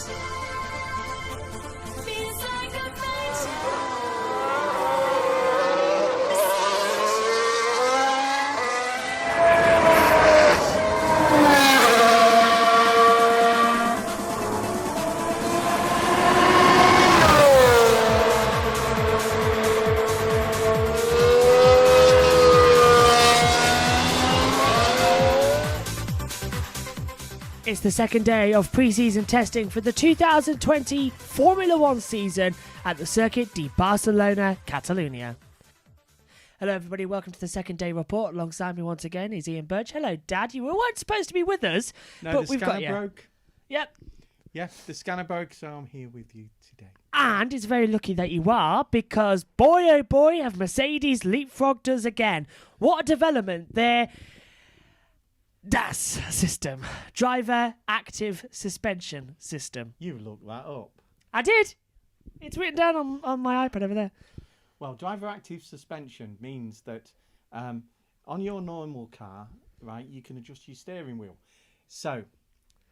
Feels like a phantom. It's the second day of pre-season testing for the 2020 Formula One season at the Circuit de Barcelona, Catalonia. Hello everybody, welcome to the second day report. Alongside me once again is Ian Burch. Hello Dad, you weren't supposed to be with us, No, but the we've got scanner you. broke. Yep. Yeah, the scanner broke, so I'm here with you today. And it's very lucky that you are, because boy oh boy have Mercedes leapfrogged us again. What a development there. DAS system. Driver Active Suspension System. You looked that up. I did. It's written down on my iPad over there. Well, driver active suspension means that on your normal car, right, you can adjust your steering wheel. So,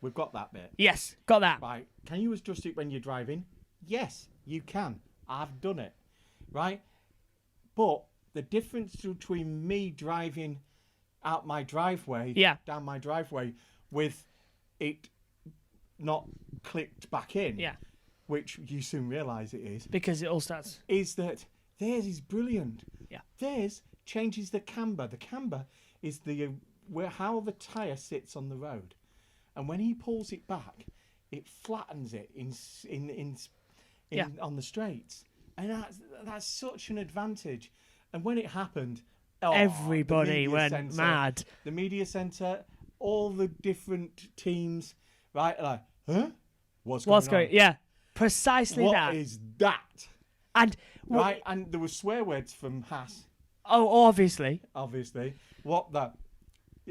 we've got that bit. Yes, got that. Right, can you adjust it when you're driving? Yes, you can. I've done it. Right? But the difference between me driving out my driveway, down my driveway, with it not clicked back in, which you soon realise it is. Because it all starts. Is that theirs is brilliant. Yeah. Theirs changes the camber. The camber is how the tyre sits on the road. And when he pulls it back, it flattens it on the straights. And that's such an advantage. And when it happened, everybody went mad. The media centre, all the different teams, right? Like, huh? What's going on? Yeah, precisely that. What is that? And right, and there were swear words from Haas. Oh, obviously. What the?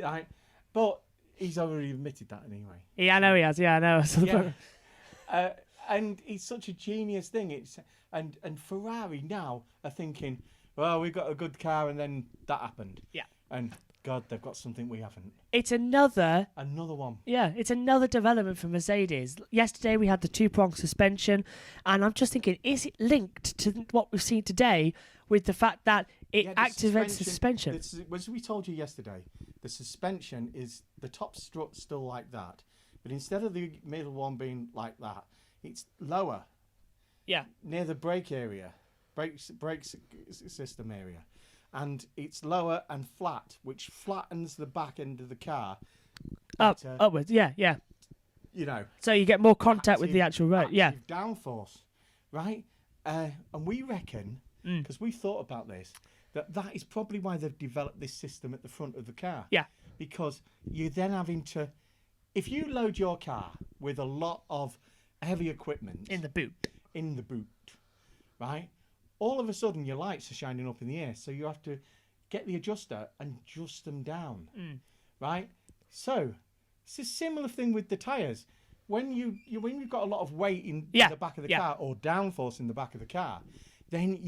Right, but he's already admitted that anyway. Yeah, I know he has. Yeah, I know. Yeah. And it's such a genius thing. And Ferrari now are thinking, well, we got a good car, and then that happened. Yeah. And God, they've got something we haven't. It's another one. Yeah, it's another development for Mercedes. Yesterday we had the two-prong suspension, and I'm just thinking, is it linked to what we've seen today with the fact that it activates the suspension? As we told you yesterday, the suspension is the top strut still like that, but instead of the middle one being like that, it's lower. Yeah. Near the brake area. Brake system area, and it's lower and flat, which flattens the back end of the car upwards. Yeah. You know, so you get more contact with the actual road. Yeah, downforce, right? And we reckon, because we thought about this, that is probably why they've developed this system at the front of the car. Yeah, because you're then having to, if you load your car with a lot of heavy equipment in the boot, right? All of a sudden, your lights are shining up in the air, so you have to get the adjuster and adjust them down, right? So it's a similar thing with the tyres. When you've got a lot of weight in the back of the car, or downforce in the back of the car, then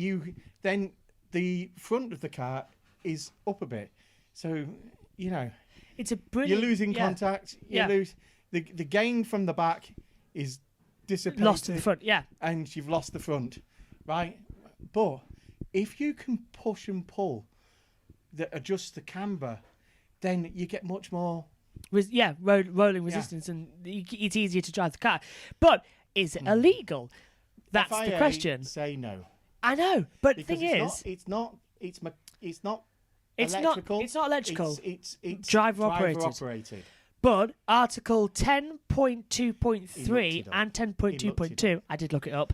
the front of the car is up a bit. So it's a brilliant. You're losing contact. You lose the gain from the back is dissipated. Lost in the front, and you've lost the front, right? But if you can push and pull that adjust the camber, then you get much more rolling resistance, and it's easier to drive the car. But is it illegal? That's FIA the question. Say no. I know, but the because thing is, it's not electrical. It's not electrical. It's driver operated. But Article 10.2.3 and 10.2.2, I did look it up,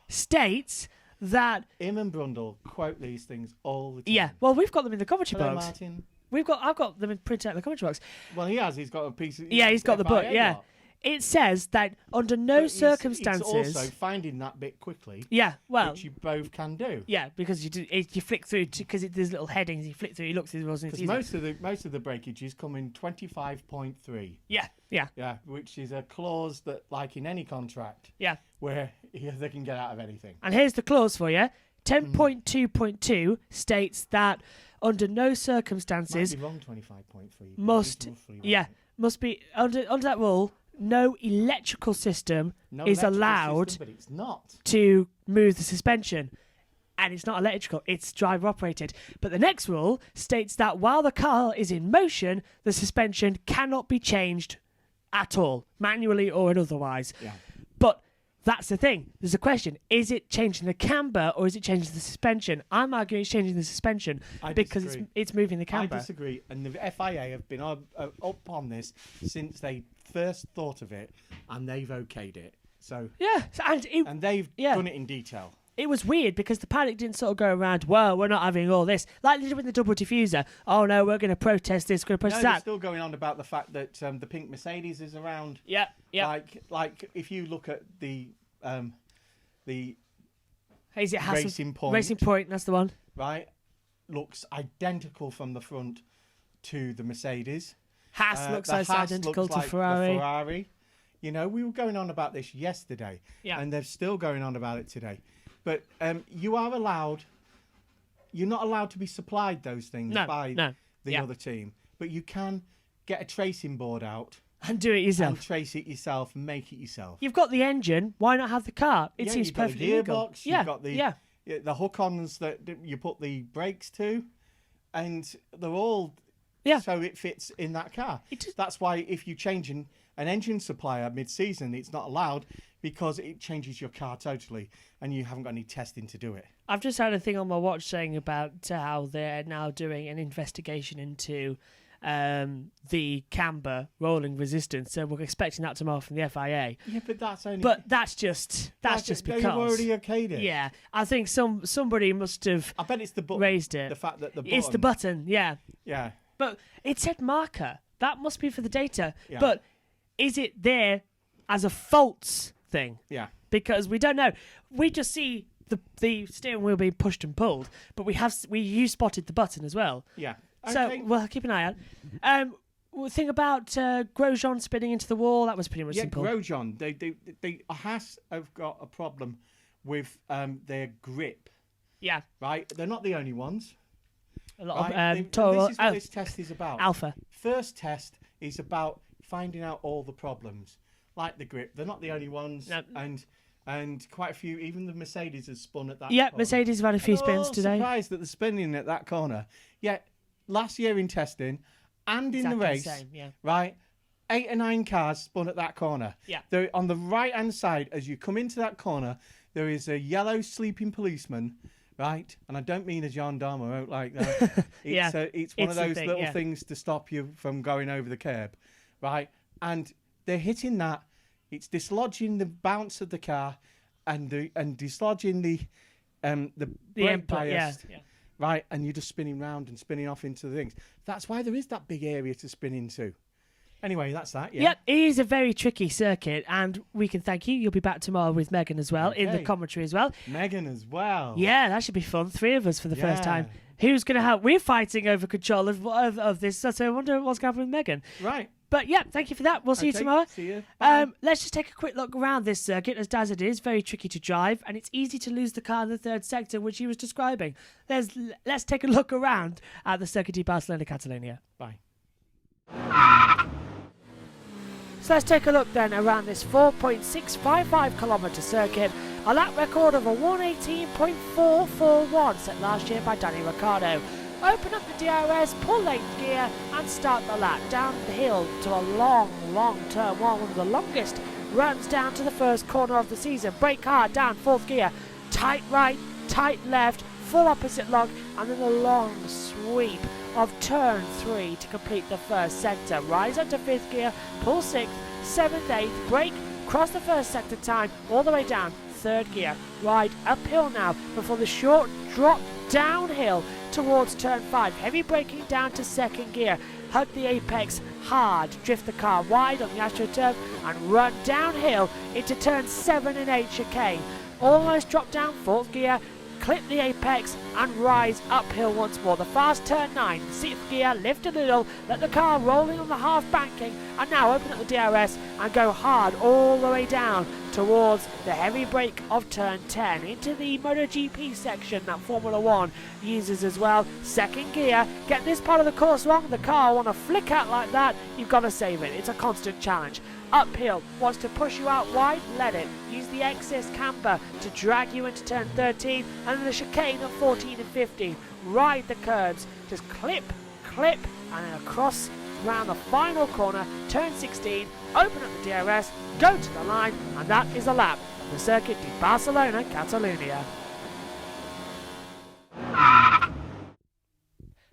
states that Im and Brundle quote these things all the time. Yeah, well, we've got them in the commentary Hello, box. Martin. I've got them printed out in the commentary box. Well, he has. He's got a piece of. Yeah, he's got the book. Yeah, it says that under no circumstances. It's also finding that bit quickly. Yeah, well, which you both can do. Yeah, because you flick through because there's little headings. You flick through. You look through the rules. Because most of the breakages come in 25.3. Yeah, which is a clause that, like in any contract. Yeah. Where they can get out of anything. And here's the clause for you. 10.2.2 states that under no circumstances might be wrong 25.3. must be under that rule. no electrical system No is electrical allowed system, but it's not. to move the suspension. And it's not electrical, it's driver operated. But the next rule states that while the car is in motion, the suspension cannot be changed at all, manually or otherwise. Yeah. But that's the thing. There's a question. Is it changing the camber or is it changing the suspension? I'm arguing it's changing the suspension because it's moving the camber. I disagree. And the FIA have been up on this since they first thought of it, and they've okayed it. So Yeah. and they've done it in detail. It was weird because the paddock didn't sort of go around, well, we're not having all this. Like they did with the double diffuser. Oh, no, we're going to protest this, we're going to protest They're that. still going on about the fact that the pink Mercedes is around. Yeah. Like if you look at the Is it Hassel? Racing Point. Racing Point, that's the one. Right, looks identical from the front to the Mercedes. Haas looks the like Haas identical looks to like Ferrari. The Ferrari. You know, we were going on about this yesterday, and they're still going on about it today. But you're not allowed to be supplied those things by the other team. But you can get a tracing board out and do it yourself. and trace it yourself and make it yourself. You've got the engine. Why not have the car? It seems you've got perfectly the legal. gearbox. You've got the hook-ons that you put the brakes to, and they're all so it fits in that car. That's why if you change an engine supplier mid-season, it's not allowed because it changes your car totally, and you haven't got any testing to do it. I've just had a thing on my watch saying about how they're now doing an investigation into the camber rolling resistance, so we're expecting that tomorrow from the FIA. Yeah, but that's only. But that's just because they've already okayed it. Yeah, I think somebody must have. I bet it's the button. Raised it. The fact that the button. It's the button. Yeah. Yeah. But it said marker. That must be for the data. Yeah. But is it there as a false thing? Yeah. Because we don't know. We just see the steering wheel being pushed and pulled, but you spotted the button as well. Yeah. So Okay. we'll keep an eye out. Thing about Grosjean spinning into the wall, that was pretty much simple. Grosjean. They Haas have got a problem with their grip. Yeah. Right. They're not the only ones. A lot Right? of Toro, this is what this test is about. Alpha. First test is about finding out all the problems, like the grip. They're not the only ones, No. and quite a few. Even the Mercedes has spun at that. Yeah, corner. Mercedes have had a few spins today. Surprised that they're spinning at that corner. Yet last year in testing and in Exactly the race, same, yeah. right, 8 or 9 cars spun at that corner. Yeah. They're on the right hand side as you come into that corner. There is a yellow sleeping policeman. Right, and I don't mean a gendarme out like that. It's one of those little things to stop you from going over the curb, right? And they're hitting that. It's dislodging the bounce of the car, and dislodging the brake input, bias, yeah. right? And you're just spinning round and spinning off into the things. That's why there is that big area to spin into. Anyway, that's that. Yeah. Yep, it is a very tricky circuit, and we can thank you. You'll be back tomorrow with Megan as well, in the Okay. commentary as well. Megan as well. Yeah, that should be fun. 3 of us for the first Yeah. time. Who's going to help? We're fighting over control of this, so I wonder what's going to happen with Megan. Right. But yeah, thank you for that. We'll see you Okay, tomorrow. see you. Bye. Let's just take a quick look around this circuit, as it is very tricky to drive, and it's easy to lose the car in the third sector, which he was describing. Let's take a look around at the Circuit de Barcelona, Catalonia. Bye. So let's take a look then around this 4.655 kilometre circuit. A lap record of a 118.441 set last year by Danny Ricciardo. Open up the DRS, pull late gear and start the lap down the hill to a long turn one of the longest runs down to the first corner of the season. Brake hard down 4th gear, tight right, tight left, full opposite lock, and then a long sweep of turn 3 to complete the first sector. Rise up to 5th gear, pull 6th, 7th, 8th, brake, cross the first sector time, all the way down 3rd gear. Ride uphill now before the short drop downhill towards turn 5. Heavy braking down to 2nd gear. Hug the apex hard, drift the car wide on the AstroTurf and run downhill into turn 7 and 8 chicane. Almost drop down 4th gear, clip the apex and rise uphill once more. The fast turn 9, 6th gear, lift a little, let the car rolling on the half banking and now open up the DRS and go hard all the way down towards the heavy brake of turn 10 into the MotoGP section that Formula 1 uses as well. 2nd gear, get this part of the course wrong, the car want to flick out like that, you've got to save it. It's a constant challenge. uphill, wants to push you out wide, let it. Use the excess camber to drag you into turn 13 and then the chicane at 14 and 15. Ride the curbs, just clip, and then across around the final corner, turn 16, open up the DRS, go to the line, and that is a lap of the Circuit de Barcelona, Catalunya.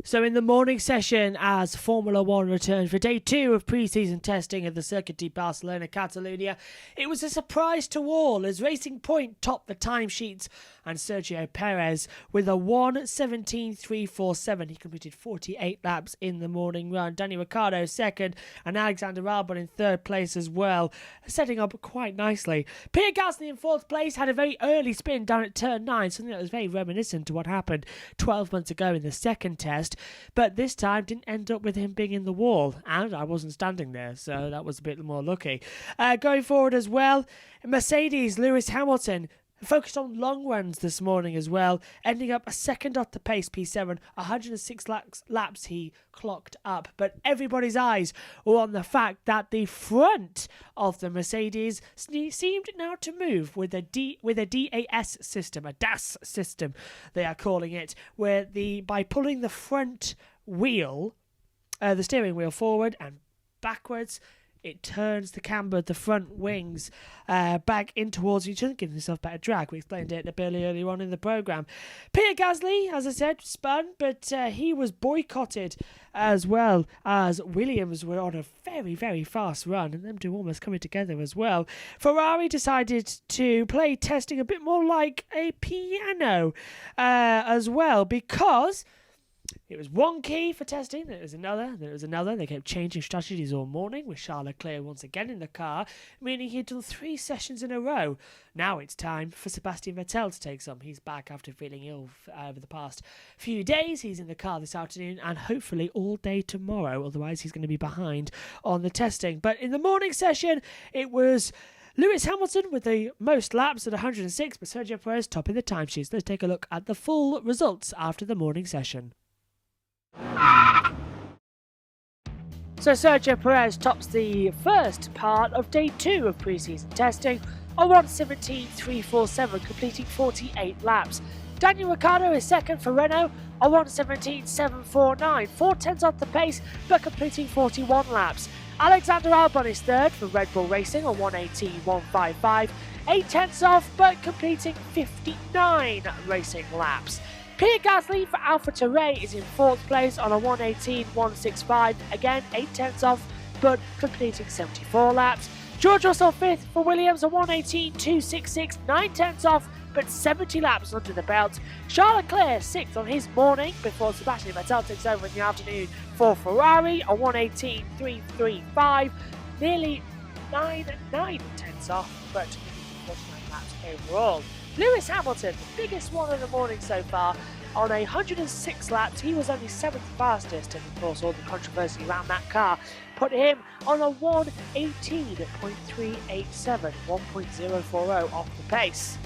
So in the morning session, as Formula One returned for day 2 of pre-season testing at the Circuit de Barcelona, Catalunya, it was a surprise to all as Racing Point topped the timesheets and Sergio Perez with a 1:17.347. He completed 48 laps in the morning run. Danny Ricciardo second and Alexander Albon in third place as well, setting up quite nicely. Pierre Gasly in fourth place had a very early spin down at turn 9, something that was very reminiscent to what happened 12 months ago in the second test, but this time didn't end up with him being in the wall, and I wasn't standing there, so that was a bit more lucky. Going forward as well, Mercedes, Lewis Hamilton focused on long runs this morning as well, ending up a second off the pace, P7, 106 laps he clocked up. But everybody's eyes were on the fact that the front of the Mercedes seemed now to move with a DAS system, a DAS system they are calling it, where by pulling the front wheel, the steering wheel forward and backwards, it turns the camber, the front wings, back in towards each other, giving itself better drag. We explained it a bit earlier on in the programme. Pierre Gasly, as I said, spun, but he was boycotted as well as Williams were on a very, very fast run, and them two almost coming together as well. Ferrari decided to play testing a bit more like a piano as well, because it was one key for testing, then it was another, then it was another. They kept changing strategies all morning, with Charles Leclerc once again in the car, meaning he'd done 3 sessions in a row. Now it's time for Sebastian Vettel to take some. He's back after feeling ill over the past few days. He's in the car this afternoon and hopefully all day tomorrow, otherwise he's going to be behind on the testing. But in the morning session, it was Lewis Hamilton with the most laps at 106, but Sergio Perez topping the timesheets. Let's take a look at the full results after the morning session. So Sergio Perez tops the first part of day 2 of pre-season testing on 1:17.347, completing 48 laps. Daniel Ricciardo is second for Renault on 1:17.749, 4/10 off the pace but completing 41 laps. Alexander Albon is third for Red Bull Racing on 1:18.155, 8/10 off but completing 59 racing laps. Pierre Gasly for AlphaTauri is in 4th place on a 1:18.165, again 8/10 off but completing 74 laps. George Russell 5th for Williams on 1:18.266, 9/10 off but 70 laps under the belt. Charles Leclerc 6th on his morning before Sebastian Vettel takes over in the afternoon for Ferrari on 1:18.335, nearly 9/10 off but 49 laps overall. Lewis Hamilton, the biggest one of the morning so far, on 106 laps. He was only 7th fastest, and of course all the controversy around that car put him on a 1:18.387, 1.040 off the pace.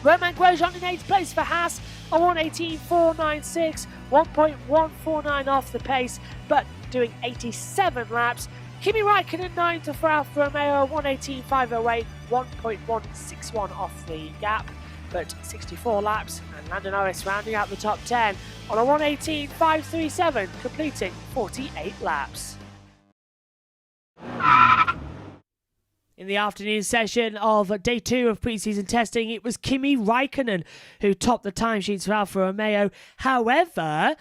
Romain Grosjean in 8th place for Haas on 1:18.496, 1.149 off the pace, but doing 87 laps. Kimi Raikkonen 9th for Alfa Romeo, 1:18.508, 1.161 off the gap, but 64 laps, and Lando Norris rounding out the top 10 on a 1:18.537, completing 48 laps. In the afternoon session of day 2 of pre-season testing, it was Kimi Raikkonen who topped the timesheets for Alfa Romeo. However,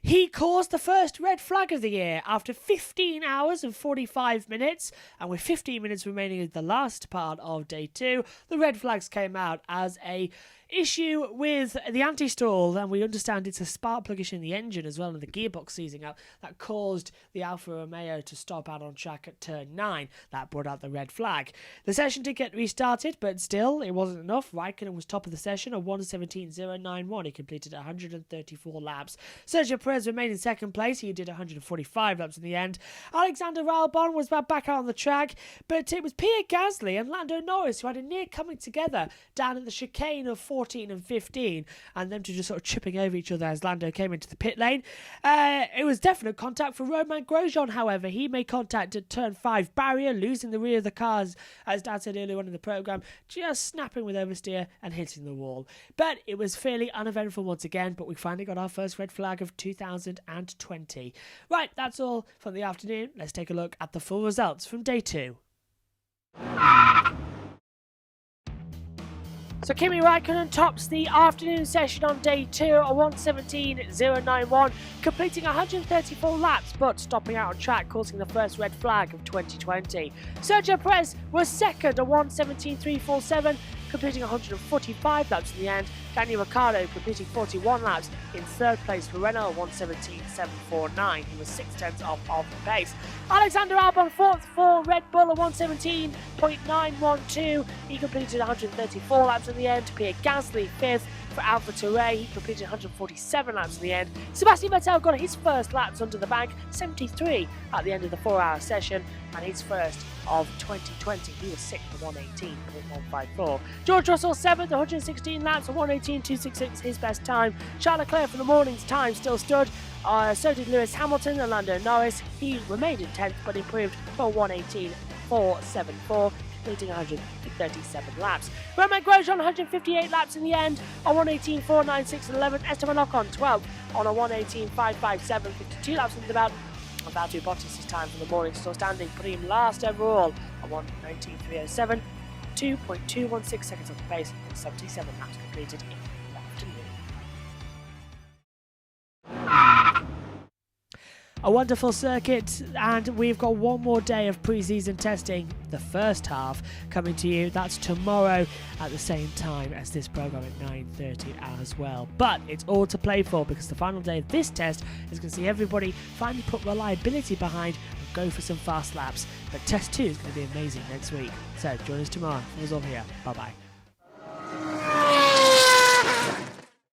he caused the first red flag of the year after 15 hours and 45 minutes, and with 15 minutes remaining in the last part of day 2, the red flags came out as a issue with the anti-stall, and we understand it's a spark plug issue in the engine as well, and the gearbox seizing up that caused the Alfa Romeo to stop out on track at turn 9. That brought out the red flag. The session did get restarted, but still it wasn't enough. Raikkonen was top of the session at 1:17.091. He completed 134 laps. Sergio Perez remained in second place. He did 145 laps in the end. Alexander Albon was back out on the track, but it was Pierre Gasly and Lando Norris who had a near coming together down at the chicane of 14 and 15, and them two just sort of tripping over each other as Lando came into the pit lane. It was definite contact for Romain Grosjean, however. He made contact at turn 5 barrier, losing the rear of the cars, as Dan said earlier on in the programme, just snapping with oversteer and hitting the wall. But it was fairly uneventful once again, but we finally got our first red flag of 2020. Right, that's all from the afternoon. Let's take a look at the full results from day 2. So Kimi Raikkonen tops the afternoon session on day 2 at 1:17.091, completing 134 laps but stopping out on track, causing the first red flag of 2020. Sergio Perez was second at 1:17.347, completing 145 laps in the end. Daniel Ricciardo completing 41 laps in third place for Renault, 1:17.749. He was 6/10 off of the pace. Alexander Albon fourth for Red Bull at 1:17.912. He completed 134 laps in the end. Pierre Gasly fifth for AlphaTauri. He completed 147 laps in the end. Sebastian Vettel got his first laps under the bank, 73 at the end of the 4-hour session, and his first of 2020. He was 6th for 1:18.154. George Russell 7th, 116 laps at 1:18.266, his best time. Charles Leclerc for the morning's time still stood. So did Lewis Hamilton and Lando Norris. He remained in 10th but improved for 1:18.474. Completing 137 laps. Romain Grosjean 158 laps in the end on 1:18.496 and 11th. Esteban Ocon 12th on a 1:18.557, 52 laps into the belt. And Valtteri Bottas' time for the morning still standing, putting him last overall on 1:19.307, 2.216 seconds off the pace, and 77 laps completed in the afternoon. A wonderful circuit, and we've got one more day of pre-season testing, the first half, coming to you. That's tomorrow at the same time as this programme at 9:30 as well. But it's all to play for, because the final day of this test is going to see everybody finally put reliability behind and go for some fast laps. But test 2 is going to be amazing next week. So join us tomorrow. It was all here. Bye-bye.